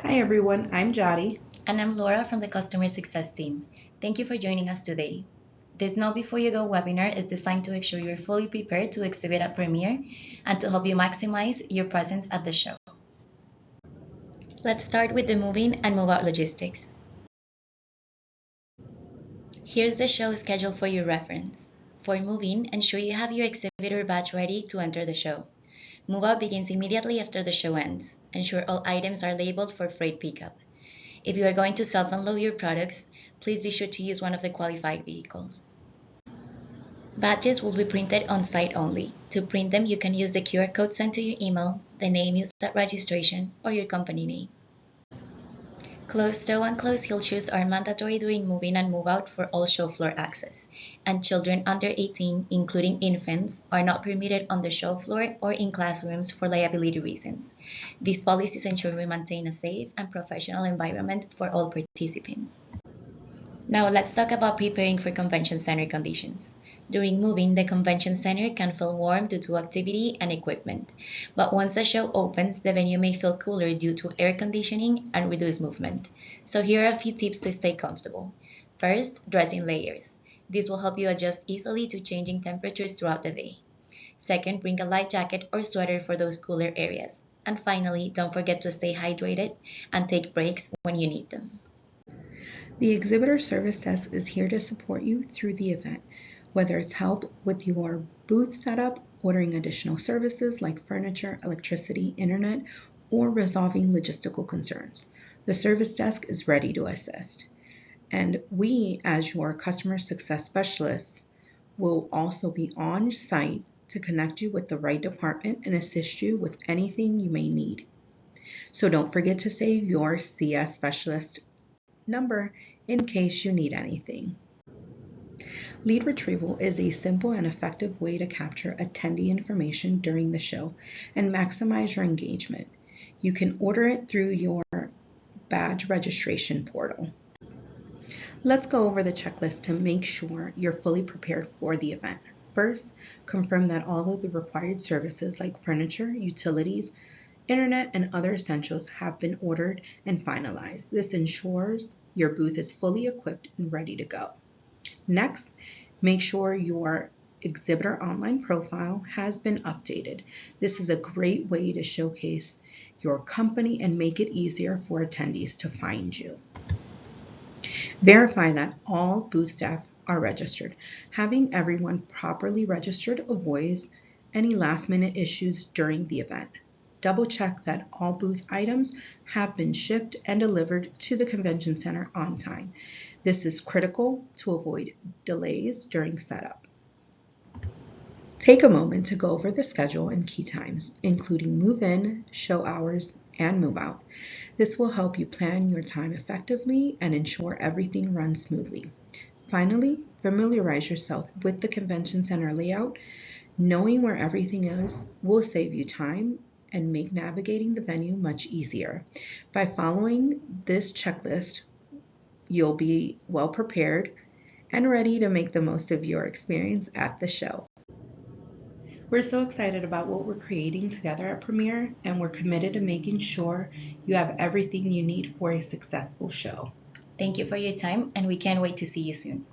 Hi everyone, I'm Jody. And I'm Laura from the Customer Success team. Thank you for joining us today. This Know Before You Go webinar is designed to make sure you're fully prepared to exhibit at Premiere and to help you maximize your presence at the show. Let's start with the move-in and move-out logistics. Here's the show schedule for your reference. For move-in, ensure you have your exhibitor badge ready to enter the show. Move-out begins immediately after the show ends. Ensure all items are labeled for freight pickup. If you are going to self-unload your products, please be sure to use one of the qualified vehicles. Badges will be printed on site only. To print them, you can use the QR code sent to your email, the name used at registration, or your company name. Closed-toe and closed-heel shoes are mandatory during move-in and move-out for all show floor access, and children under 18, including infants, are not permitted on the show floor or in classrooms for liability reasons. These policies ensure we maintain a safe and professional environment for all participants. Now let's talk about preparing for convention center conditions. During move-in, the convention center can feel warm due to activity and equipment. But once the show opens, the venue may feel cooler due to air conditioning and reduced movement. So here are a few tips to stay comfortable. First, dress in layers. This will help you adjust easily to changing temperatures throughout the day. Second, bring a light jacket or sweater for those cooler areas. And finally, don't forget to stay hydrated and take breaks when you need them. The Exhibitor Service Desk is here to support you through the event, whether it's help with your booth setup, ordering additional services like furniture, electricity, internet, or resolving logistical concerns. The service desk is ready to assist. And we, as your customer success specialists, will also be on site to connect you with the right department and assist you with anything you may need. So don't forget to save your CS specialist number in case you need anything. Lead retrieval is a simple and effective way to capture attendee information during the show and maximize your engagement. You can order it through your badge registration portal. Let's go over the checklist to make sure you're fully prepared for the event. First, confirm that all of the required services like furniture, utilities, internet, and other essentials have been ordered and finalized. This ensures your booth is fully equipped and ready to go. Next, make sure your exhibitor online profile has been updated. This is a great way to showcase your company and make it easier for attendees to find you. Verify that all booth staff are registered. Having everyone properly registered avoids any last-minute issues during the event. Double check that all booth items have been shipped and delivered to the convention center on time. This is critical to avoid delays during setup. Take a moment to go over the schedule and key times, including move-in, show hours, and move-out. This will help you plan your time effectively and ensure everything runs smoothly. Finally, familiarize yourself with the convention center layout. Knowing where everything is will save you time and make navigating the venue much easier. By following this checklist, you'll be well prepared and ready to make the most of your experience at the show. We're so excited about what we're creating together at Premiere, and we're committed to making sure you have everything you need for a successful show. Thank you for your time, and we can't wait to see you soon.